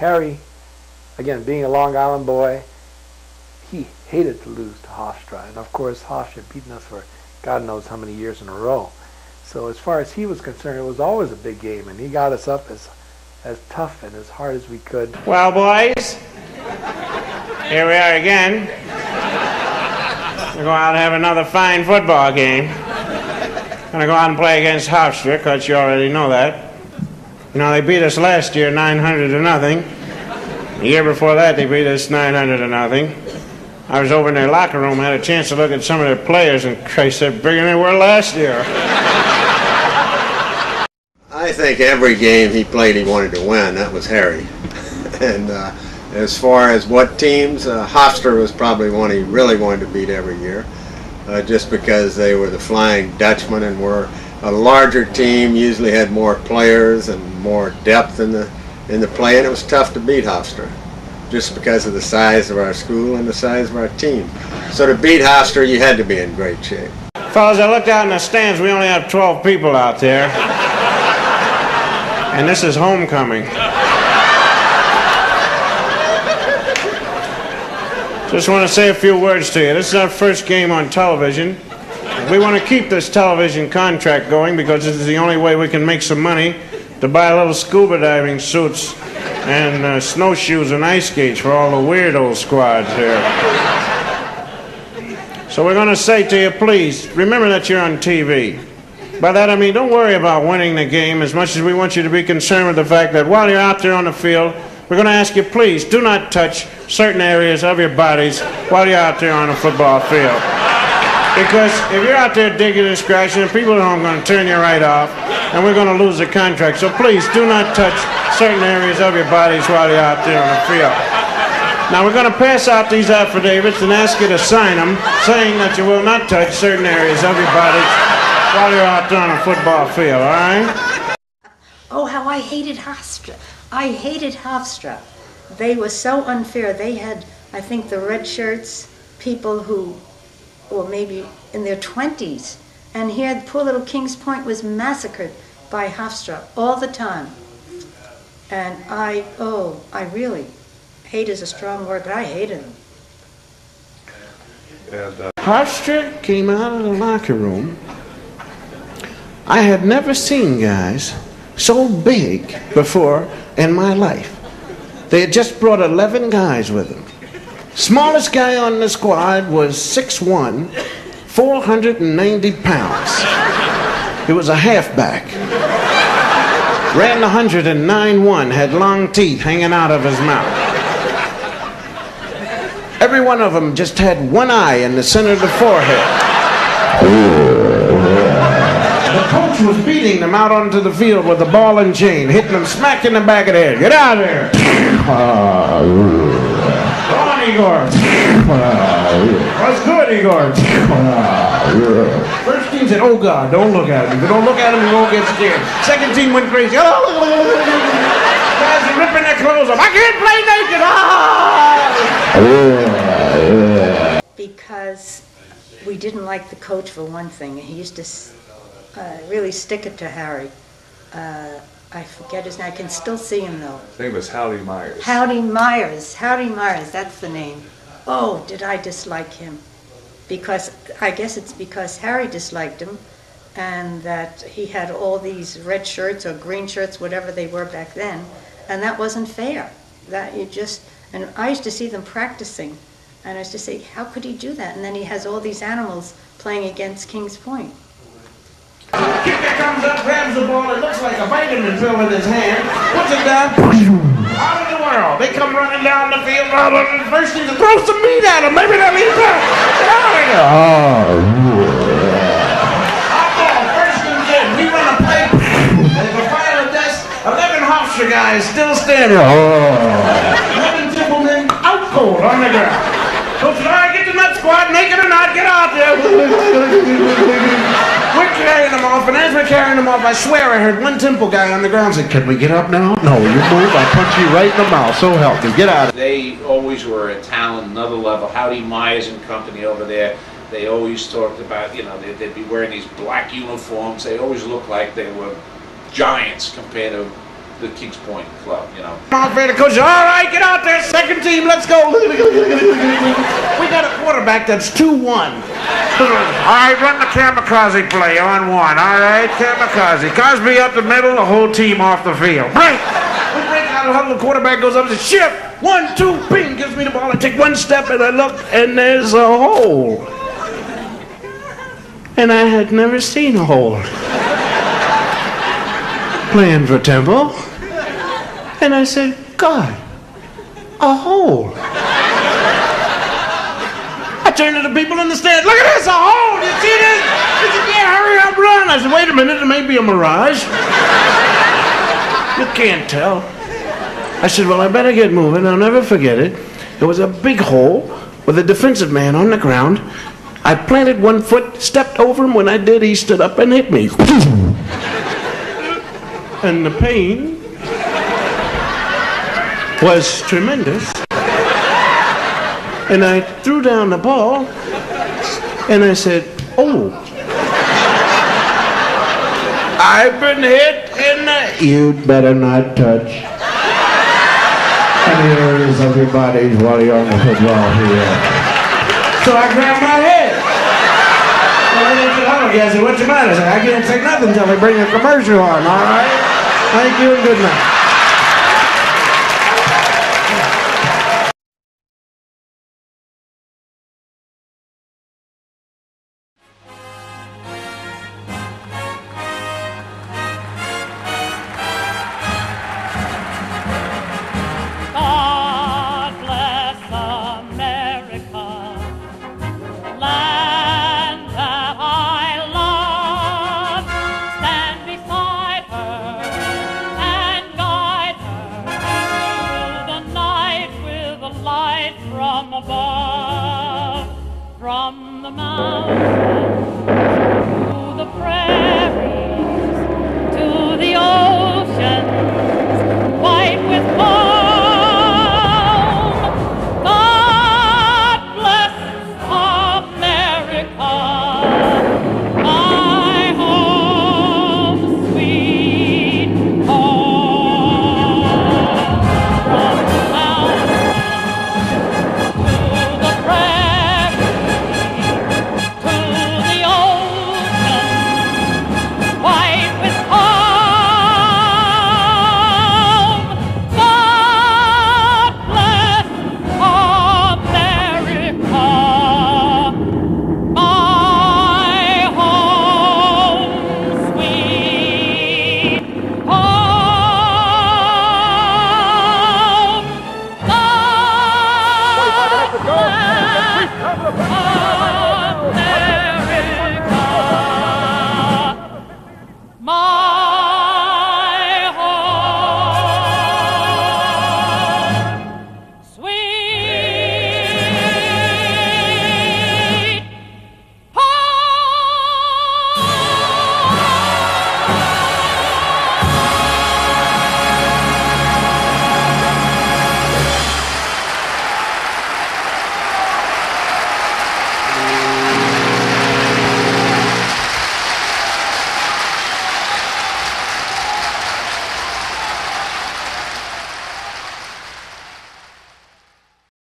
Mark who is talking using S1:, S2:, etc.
S1: Harry, again, being a Long Island boy, he hated to lose to Hofstra. And of course, Hofstra had beaten us for God knows how many years in a row. So as far as he was concerned, it was always a big game, and he got us up as tough and as hard as we could.
S2: Well, boys, here we are again. We're going out and have another fine football game. Going to go out and play against Hofstra, because you already know that. You know, they beat us last year 900-0. The year before that, they beat us 900-0. I was over in their locker room, had a chance to look at some of their players, and Christ, they're bigger than they were last year.
S3: I think every game he played he wanted to win. That was Harry. And as far as what teams, Hofstra was probably one he really wanted to beat every year, just because they were the Flying Dutchman and were a larger team, usually had more players and more depth in the play, and it was tough to beat Hofstra, just because of the size of our school and the size of our team. So to beat Hofstra, you had to be in great shape.
S2: Fellas, I looked out in the stands. We only have 12 people out there. And this is homecoming. Just want to say a few words to you. This is our first game on television. We want to keep this television contract going because this is the only way we can make some money to buy little scuba diving suits and snowshoes and ice skates for all the weirdo squads here. So we're going to say to you, please, remember that you're on TV. By that I mean, don't worry about winning the game as much as we want you to be concerned with the fact that while you're out there on the field, we're going to ask you, please, do not touch certain areas of your bodies while you're out there on a football field. Because if you're out there digging and scratching, people at home are going to turn you right off, and we're going to lose the contract. So please, do not touch certain areas of your bodies while you're out there on the field. Now, we're going to pass out these affidavits and ask you to sign them, saying that you will not touch certain areas of your bodies while you're out there on a football field, all right?
S4: Oh, how I hated Hofstra. I hated Hofstra. They were so unfair. They had, I think, the red shirts, people who were maybe in their 20s. And here, poor little Kings Point was massacred by Hofstra all the time. And I really, hate is a strong word, but I hated them.
S2: Hofstra came out of the locker room. I had never seen guys so big before in my life. They had just brought 11 guys with them. Smallest guy on the squad was 6'1", 490 pounds. He was a halfback. Ran 109-1, had long teeth hanging out of his mouth. Every one of them just had one eye in the center of the forehead. The coach was beating them out onto the field with the ball and chain, hitting them smack in the back of the head. Get out of there! Go on, Igor! What's good, Igor? First team said, oh God, don't look at him. If you don't look at him, you won't get scared. Second team went crazy. Guys are ripping their clothes off. I can't play naked!
S4: Because we didn't like the coach for one thing. He used to really stick it to Harry. I forget his name. I can still see him though.
S5: His name was Howdy Myers.
S4: Howdy Myers. Howdy Myers, that's the name. Oh, did I dislike him. Because, I guess it's because Harry disliked him and that he had all these red shirts or green shirts, whatever they were back then, and that wasn't fair. That you just, and I used to see them practicing, and I used to say, how could he do that? And then he has all these animals playing against Kings Point.
S2: Kicker comes up, grabs the ball, it looks like a vitamin pill in his hand, puts it down, out of the world. They come running down the field, the first thing to throw some meat at him, maybe they'll eat that. First and 10, we run a play, there's a pile of dust, 11 Hofstra guys still standing. 11 Templemen out cold on the ground. Coach said, all right, get the nut squad, naked or not, get out there. We're carrying them off, and as we're carrying them off, I swear I heard one Temple guy on the ground say, can we get up now?
S6: No, you move, I punch you right in the mouth, so help me. Get out of
S7: there. They always were a talent, another level. Howdy Myers and company over there, they always talked about, you know, they'd be wearing these black uniforms. They always looked like they were giants compared to the Kings Point club, you know.
S2: Off there, the coach, all right, get out there, second team, let's go. We got a quarterback that's 2-1. All right, run the kamikaze play on one. All right, kamikaze. Cosby up the middle, the whole team off the field. Break! We break out of the huddle, the quarterback goes up and says, shift! 1, 2, bing, gives me the ball. I take one step and I look, and there's a hole. And I had never seen a hole. Playing for Temple. And I said, God, a hole. I turned to the people in the stands, look at this, a hole, you see this? They said, yeah, hurry up, run. I said, wait a minute, it may be a mirage. You can't tell. I said, well, I better get moving, I'll never forget it. There was a big hole with a defensive man on the ground. I planted one foot, stepped over him. When I did, he stood up and hit me. And the pain was tremendous. And I threw down the ball, and I said, oh. I've been hit in the... You'd better not touch. And here is everybody's while you're on the football here. So I grabbed my head. And I said, what's the matter? I said, I can't say nothing until they bring a commercial on, all right? Thank you and good night.
S5: God bless America, land that I love. Stand beside her and guide her through the night with a light from above. From the mountains to the prairies to the oceans white with foam. God bless America, my home, sweet home. From the mountains to the prairies to the ocean white with foam. God bless America, my home, sweet home. God bless America.